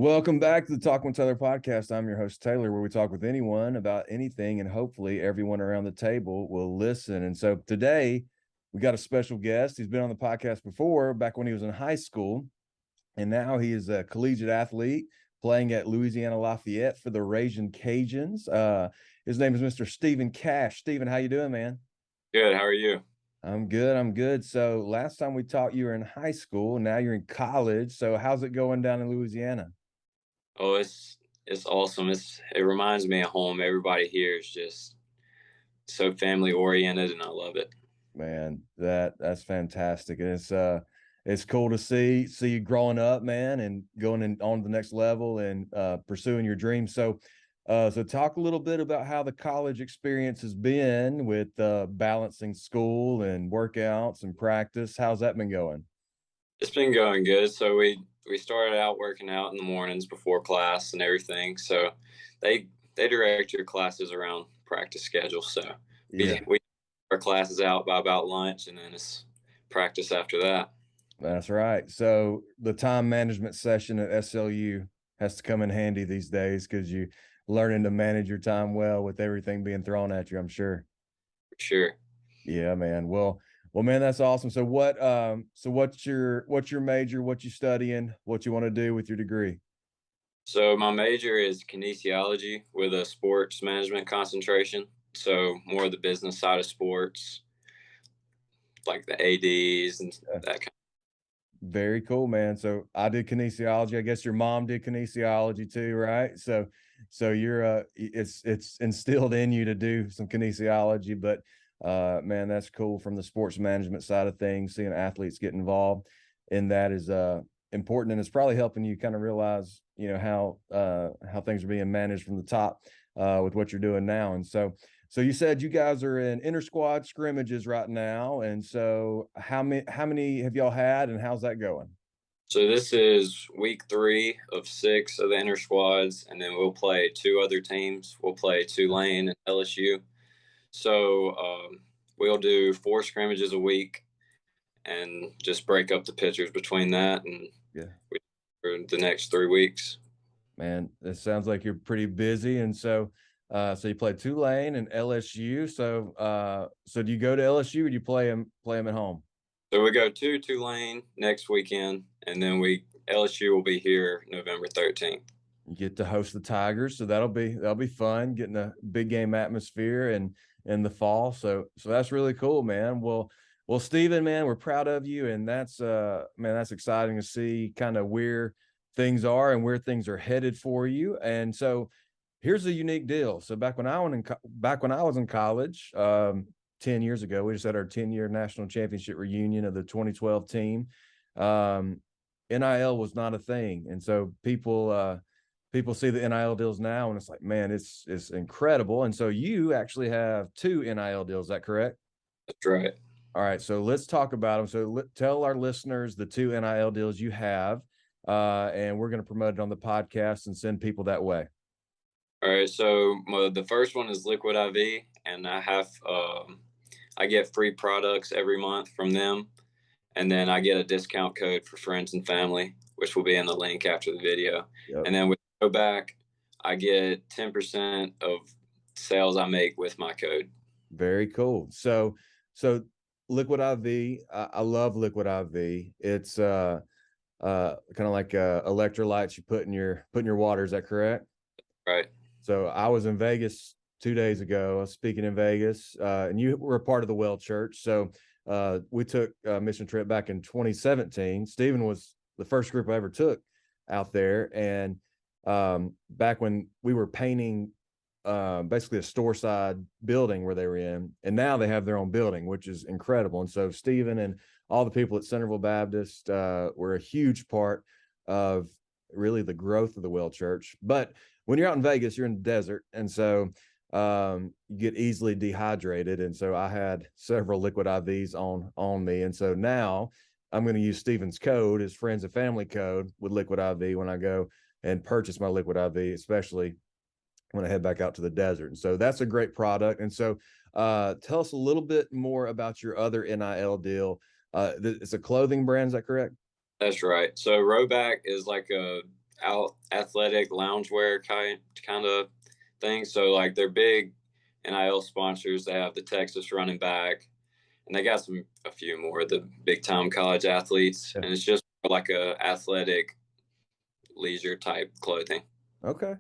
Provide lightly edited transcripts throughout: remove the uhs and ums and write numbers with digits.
Welcome back to the Talk with Taylor podcast. I'm your host, Taylor, where we talk with anyone about anything, and hopefully everyone around the table will listen. And so today we got a special guest. He's been on the podcast before, back when he was in high school, and now he is a collegiate athlete playing at Louisiana Lafayette for the Ragin' Cajuns. His name is Mr. Stephen Cash. Stephen, how you doing, man? Good. How are you? I'm good. I'm good. So last time we talked, you were in high school. Now you're in college. So how's it going down in Louisiana? Oh, it's awesome. It reminds me of home. Everybody here is just so family oriented, and I love it. Man, that's fantastic. And it's cool to see you growing up, man, and going on to the next level and pursuing your dreams. So talk a little bit about how the college experience has been with balancing school and workouts and practice. How's that been going? It's been going good. So we started out working out in the mornings before class and everything. So they direct your classes around practice schedule. So Yeah, we our classes out by about lunch, and then it's practice after that. that's right. So the time management session at SLU has to come in handy these days because you learning to manage your time well with everything being thrown at you, I'm sure. For sure. Yeah, man. Well, man, that's awesome. So what's your major, what you studying, what you want to do with your degree? So my major is kinesiology with a sports management concentration. So more of the business side of sports, like the ADs and Yeah, that kind. very cool, man. So I did kinesiology. I guess your mom did kinesiology too, right? So you're it's instilled in you to do some kinesiology, but man, that's cool from the sports management side of things. Seeing athletes get involved in that is important, and it's probably helping you kind of realize, how things are being managed from the top with what you're doing now. And so you said you guys are in inter squad scrimmages right now, and so how many have y'all had, and how's that going? So this is week 3 of 6 of the inter squads, and then we'll play two other teams. We'll play Tulane and LSU. So we'll do 4 scrimmages a week and just break up the pitchers between that and Yeah, we, for the next 3 weeks. man, it sounds like you're pretty busy, and so you play Tulane and LSU. So do you go to LSU or do you play them at home? So we go to Tulane next weekend, and then we LSU will be here November 13th. You get to host the Tigers, so that'll be fun, getting a big game atmosphere and in the fall. So that's really cool, man. Well, Stephen, man, we're proud of you, and that's man, that's exciting to see kind of where things are and where things are headed for you. And so here's a unique deal. So back when I was in college, 10 years ago, we just had our 10-year national championship reunion of the 2012 team. Um, NIL was not a thing, and so people see the NIL deals now, and it's like, man, it's incredible. And so you actually have two NIL deals. Is that correct? That's right. All right, so let's talk about them. So tell our listeners the two NIL deals you have, and we're going to promote it on the podcast and send people that way. All right. So the first one is Liquid IV, and I get free products every month from them, and then I get a discount code for friends and family, which will be in the link after the video. Yep. And then with Go Back, I get 10% of sales I make with my code. Very cool. So Liquid IV, I love Liquid IV. It's kind of like electrolytes you put in your water. Is that correct? Right. So I was in Vegas 2 days ago. I was speaking in Vegas, and you were a part of the Well Church. So we took a mission trip back in 2017. Stephen was the first group I ever took out there, and back when we were painting basically a store side building where they were in, and now they have their own building, which is incredible. And so Stephen and all the people at Centerville Baptist were a huge part of really the growth of the Well Church. But when you're out in Vegas, you're in the desert, and so you get easily dehydrated. And so I had several Liquid IVs on me, and so now I'm going to use Stephen's code, his friends and family code, with Liquid IV when I go and purchase my Liquid IV, especially when I head back out to the desert. And so that's a great product. And so tell us a little bit more about your other NIL deal. It's a clothing brand, is that correct? That's right. So Roback is like a out athletic loungewear kind of thing. So like they're big NIL sponsors. They have the Texas running back, and they got a few more of the big time college athletes, Yeah. and it's just like a athletic leisure type clothing. Okay.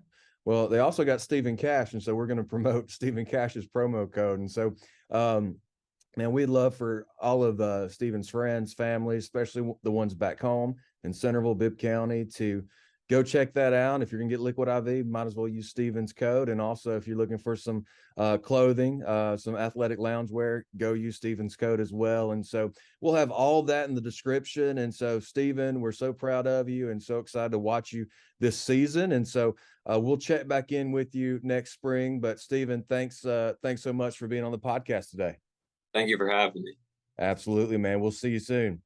Well, they also got Stephen Cash, and so we're going to promote Stephen Cash's promo code. And so, um, man, we'd love for all of Stephen's friends, family, especially the ones back home in Centerville, Bibb County, to go check that out. If you're going to get Liquid IV, might as well use Stephen's code. And also, if you're looking for some clothing, some athletic loungewear, go use Stephen's code as well. And so we'll have all that in the description. And so, Stephen, we're so proud of you and so excited to watch you this season. And so we'll check back in with you next spring. But Stephen, thanks so much for being on the podcast today. Thank you for having me. Absolutely, man. We'll see you soon.